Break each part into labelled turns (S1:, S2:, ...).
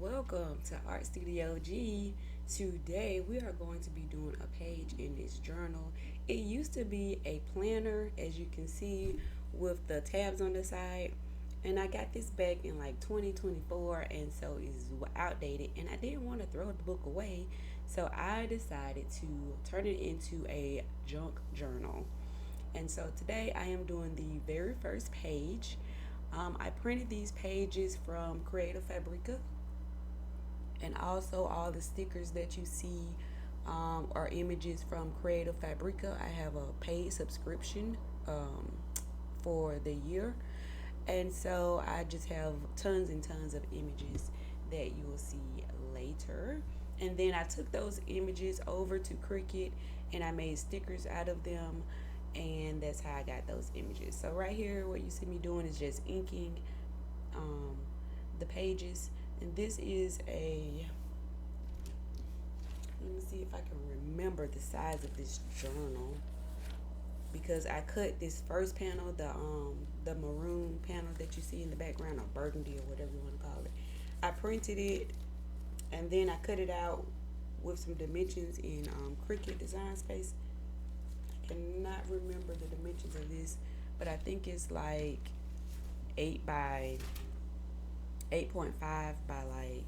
S1: welcome to Art Studio G. Today we are going to be doing a page in this journal. It used to be a planner, as you can see, with the tabs on the side. And I got this back in like 2024, and so it's outdated. And I didn't want to throw the book away, so I decided to turn it into a junk journal. And so today I am doing the very first page. I printed these pages from Creative Fabrica, and also all the stickers that you see are images from Creative Fabrica. I have a paid subscription for the year, and so I just have tons and tons of images that you will see later. And then I took those images over to Cricut and I made stickers out of them, and that's how I got those images. So right here, what you see me doing is just inking um, the pages, and this is a, let me see if I can remember the size of this journal, because I cut this first panel, the maroon panel that you see in the background, or burgundy, or whatever you want to call it. I printed it and then I cut it out with some dimensions in Cricut Design Space. I cannot remember the dimensions of this, but I think it's like 8 by 8.5 by like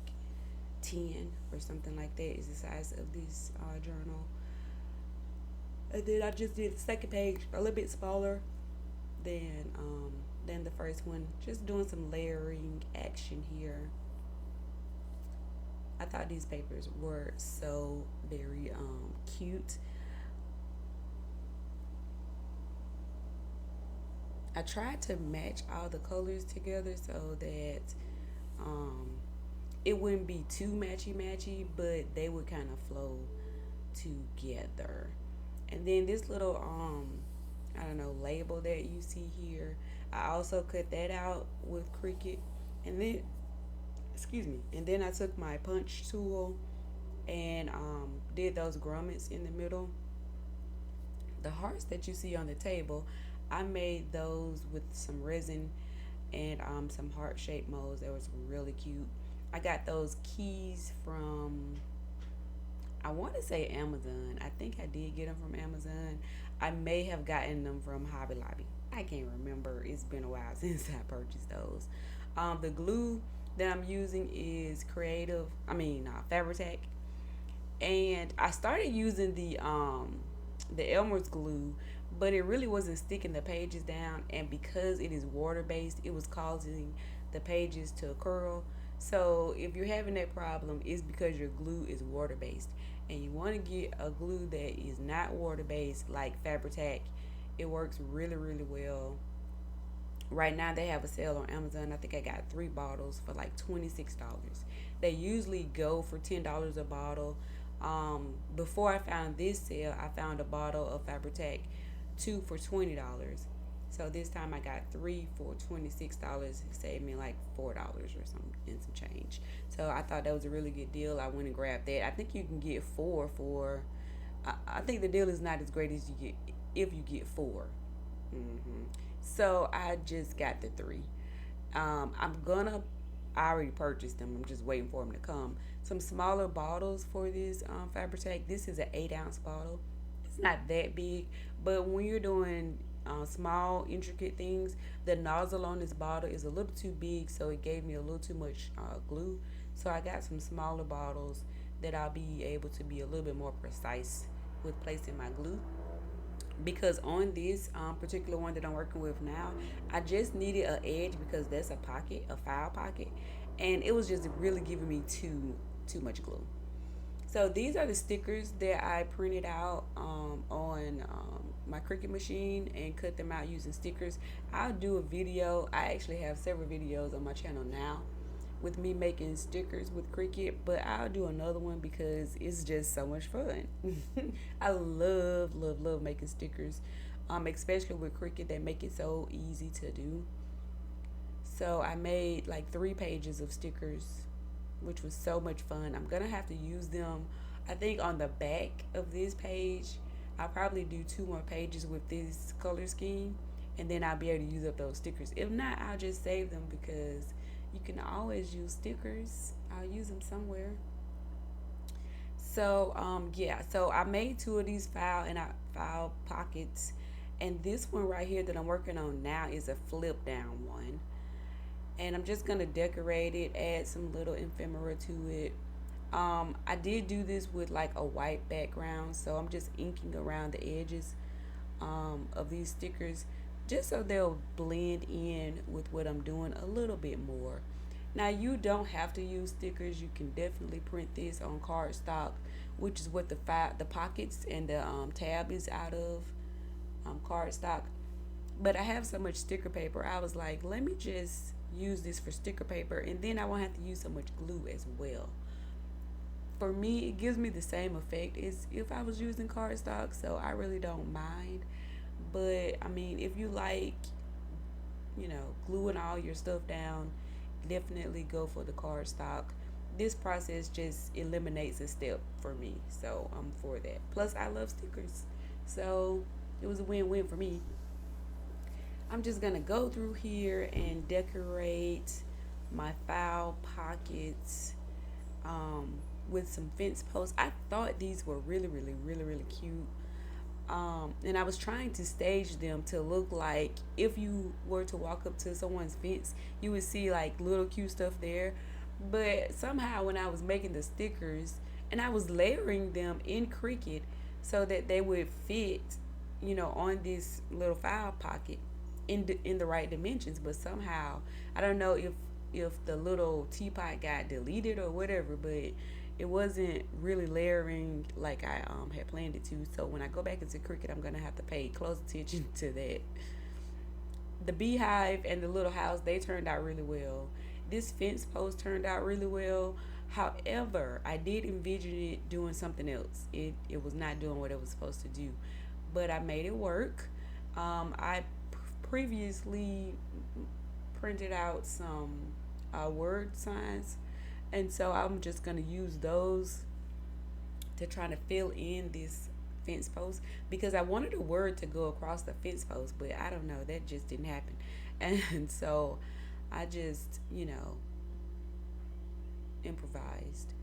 S1: 10 or something like that is the size of this journal. And then I just did the second page a little bit smaller than the first one, just doing some layering action here. I thought these papers were so very cute. I tried to match all the colors together so that um, it wouldn't be too matchy matchy, but they would kind of flow together. And then this little I don't know, label that you see here, I also cut that out with Cricut. And then, excuse me, and then I took my punch tool and did those grommets in the middle. The hearts that you see on the table, I made those with some resin and some heart shaped molds that was really cute. I got those keys from, I want to say Amazon. I think I did get them from Amazon. I may have gotten them from Hobby Lobby. I can't remember. It's been a while since I purchased those. The glue that I'm using is Fabri-Tac, and I started using the Elmer's glue, but it really wasn't sticking the pages down, and because it is water based, it was causing the pages to curl. So if you're having that problem, it's because your glue is water based, and you want to get a glue that is not water based like Fabri-Tac. It works really really well. Right now they have a sale on Amazon. I think I got 3 bottles for like $26. They usually go for $10 a bottle. Before I found this sale, I found a bottle of Fabri-Tac, two for $20. So this time I got three for $26. It saved me like $4 or some and some change. So I thought that was a really good deal. I went and grabbed that. I think you can get four for. I think the deal is not as great as you get if you get 4. So I just got the three. I'm gonna. I already purchased them. I'm just waiting for them to come. Some smaller bottles for this Fabri-Tac. This is an 8 ounce bottle. It's not that big, but when you're doing small, intricate things, the nozzle on this bottle is a little too big, so it gave me a little too much glue. So I got some smaller bottles that I'll be able to be a little bit more precise with placing my glue, because on this particular one that I'm working with now, I just needed an edge because that's a pocket, a file pocket, and it was just really giving me too much glue. So these are the stickers that I printed out on my Cricut machine and cut them out using stickers. I'll do a video. I actually have several videos on my channel now with me making stickers with Cricut, but I'll do another one because it's just so much fun. I love making stickers, especially with Cricut. They make it so easy to do. So I made like 3 pages of stickers, which was so much fun. I'm gonna have to use them. I think on the back of this page, I'll probably do 2 more pages with this color scheme, and then I'll be able to use up those stickers. If not, I'll just save them because you can always use stickers. I'll use them somewhere. So yeah, so I made two of these file pockets, and this one right here that I'm working on now is a flip down one. And I'm just gonna decorate it, add some little ephemera to it. I did do this with like a white background, so I'm just inking around the edges of these stickers just so they'll blend in with what I'm doing a little bit more. Now, you don't have to use stickers. You can definitely print this on cardstock, which is what the pockets and the tab is out of cardstock. But I have so much sticker paper, I was like, let me just use this for sticker paper, and then I won't have to use so much glue as well. For me, it gives me the same effect as if I was using cardstock, so I really don't mind. But I mean, if you like, gluing all your stuff down, definitely go for the cardstock. This process just eliminates a step for me, so I'm for that. Plus, I love stickers, so it was a win-win for me. I'm just gonna go through here and decorate my file pockets um, with some fence posts. I thought these were really, really, really, really cute. And I was trying to stage them to look like if you were to walk up to someone's fence, you would see like little cute stuff there. But somehow, when I was making the stickers and I was layering them in Cricut so that they would fit, on this little file pocket in the right dimensions, but somehow I don't know if the little teapot got deleted or whatever, but it wasn't really layering like I had planned it to. So when I go back into Cricut, I'm gonna have to pay close attention to that. The beehive and the little house, they turned out really well. This fence post turned out really well. However, I did envision it doing something else. It was not doing what it was supposed to do, but I made it work. I previously printed out some word signs, and so I'm just gonna use those to try to fill in this fence post because I wanted a word to go across the fence post, but I don't know, that just didn't happen. And so I just, improvised,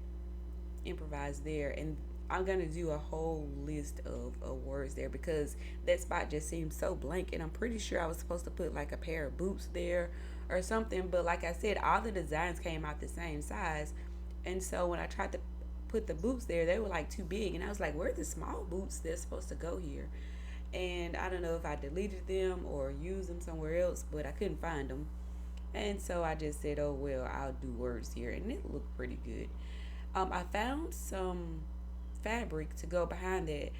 S1: improvised there, and I'm gonna do a whole list of words there because that spot just seems so blank, and I'm pretty sure I was supposed to put like a pair of boots there or something. But like I said, all the designs came out the same size, and so when I tried to put the boots there, they were like too big, and I was like, "Where are the small boots that's supposed to go here?" And I don't know if I deleted them or used them somewhere else, but I couldn't find them. And so I just said, oh, well, I'll do words here. And it looked pretty good. I found some fabric to go behind that.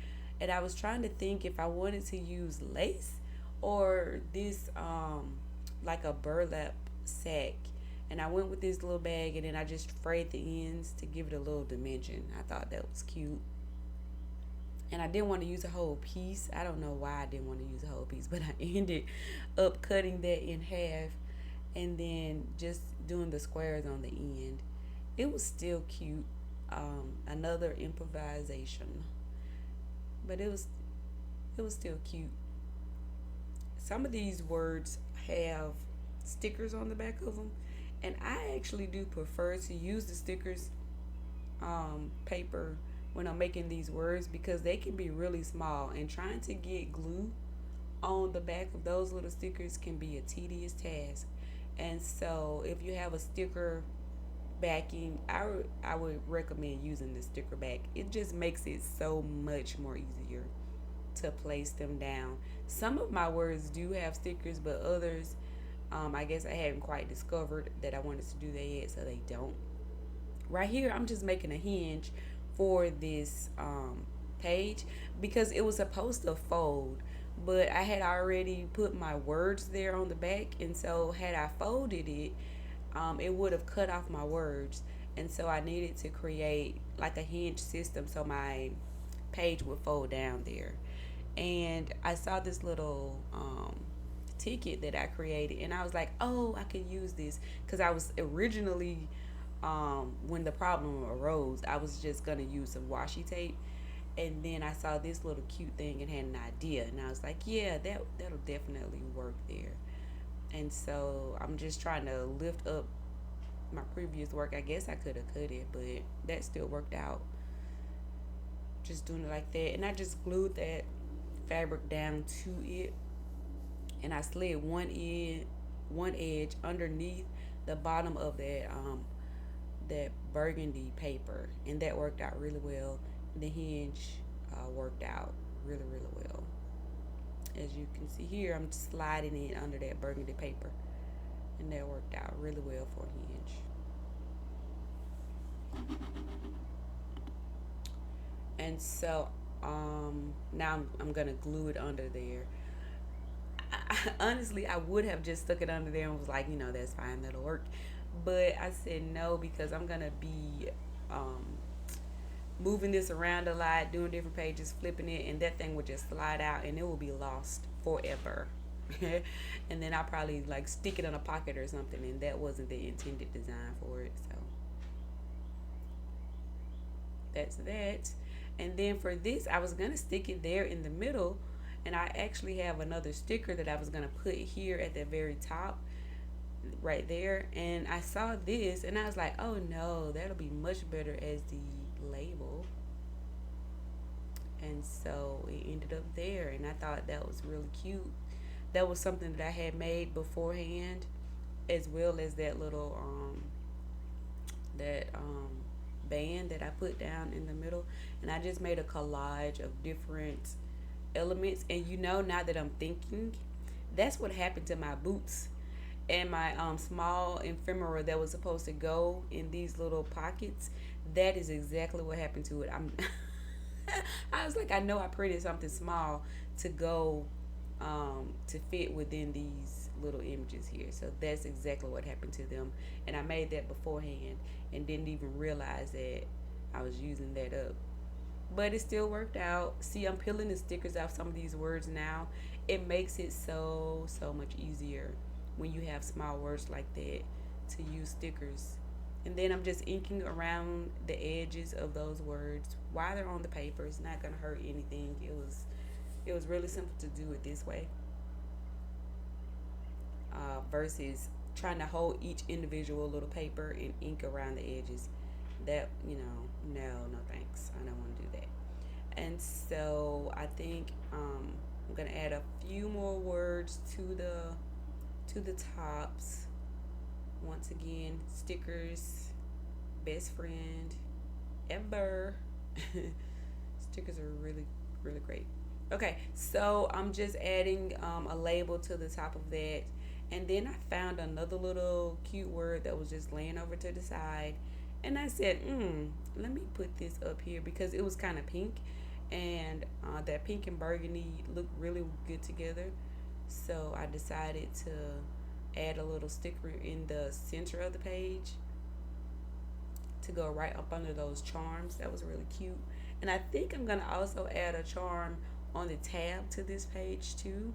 S1: And I was trying to think if I wanted to use lace or this, like a burlap sack. And I went with this little bag and then I just frayed the ends to give it a little dimension. I thought that was cute. And I didn't want to use a whole piece. I don't know why I didn't want to use a whole piece, but I ended up cutting that in half and then just doing the squares on the end. It was still cute. Another improvisation, but it was still cute. Some of these words have stickers on the back of them, and I actually do prefer to use the stickers paper when I'm making these words because they can be really small, and trying to get glue on the back of those little stickers can be a tedious task. And so if you have a sticker backing, I would recommend using the sticker back. It just makes it so much more easier to place them down. Some of my words do have stickers, but others, I guess I haven't quite discovered that I wanted to do that yet, so they don't. Right here, I'm just making a hinge for this page because it was supposed to fold, but I had already put my words there on the back, and so had I folded it, it would have cut off my words, and so I needed to create like a hinge system so my page would fold down there. And I saw this little ticket that I created, and I was like, oh, I could use this because I was originally, when the problem arose, I was just gonna use some washi tape, and then I saw this little cute thing and had an idea, and I was like, yeah, that'll definitely work there. And so I'm just trying to lift up my previous work. I guess I could have cut it, but that still worked out. Just doing it like that, and I just glued that fabric down to it, and I slid one edge underneath the bottom of that burgundy paper, and that worked out really well. The hinge worked out really well. As you can see here, I'm sliding it under that burgundy paper, and that worked out really well for a hinge. And so now I'm gonna glue it under there. Honestly, I would have just stuck it under there and was like, that's fine, that'll work. But I said no, because I'm gonna be um, moving this around a lot, doing different pages, flipping it, and that thing would just slide out and it will be lost forever. And then I'll probably like stick it in a pocket or something, and that wasn't the intended design for it. So that's that. And then for this, I was gonna stick it there in the middle, and I actually have another sticker that I was gonna put here at the very top, right there. And I saw this, and I was like, oh no, that'll be much better as the label. And so it ended up there, and I thought that was really cute. That was something that I had made beforehand, as well as that little that band that I put down in the middle. And I just made a collage of different elements. And now that I'm thinking, that's what happened to my boots and my small ephemera that was supposed to go in these little pockets. That is exactly what happened to it. I was like, I know I printed something small to go to fit within these little images here. So that's exactly what happened to them. And I made that beforehand and didn't even realize that I was using that up. But it still worked out. See, I'm peeling the stickers off some of these words now. It makes it so much easier when you have small words like that to use stickers. And then I'm just inking around the edges of those words while they're on the paper. It's not gonna hurt anything. It was really simple to do it this way, versus trying to hold each individual little paper and ink around the edges. That, no thanks. I don't want to do that. And so I think I'm gonna add a few more words to the tops. Once again, stickers, best friend ever. Stickers are really great. Okay, so I'm just adding a label to the top of that. And then I found another little cute word that was just laying over to the side. And I said, let me put this up here, because it was kind of pink. And that pink and burgundy look really good together. So I decided to add a little sticker in the center of the page to go right up under those charms. That was really cute. And I think I'm going to also add a charm on the tab to this page too.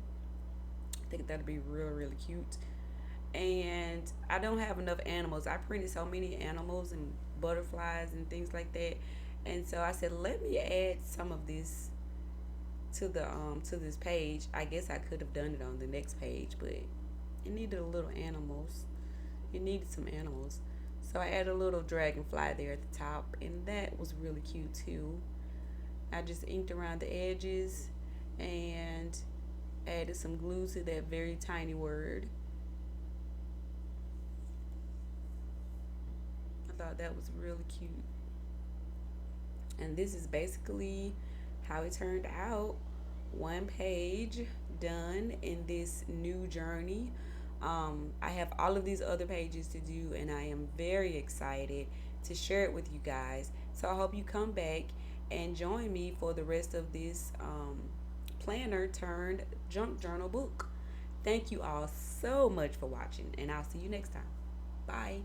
S1: I think that'd be really cute. And I don't have enough animals. I printed so many animals and butterflies and things like that. And so I said, let me add some of this to this page. I guess I could have done it on the next page, but it needed a little animals. It needed some animals. So I added a little dragonfly there at the top, and that was really cute too. I just inked around the edges and added some glue to that very tiny word. I thought that was really cute. And this is basically how it turned out. One page done in this new journey. I have all of these other pages to do, and I am very excited to share it with you guys. So I hope you come back and join me for the rest of this planner turned junk journal book. Thank you all so much for watching, and I'll see you next time. Bye.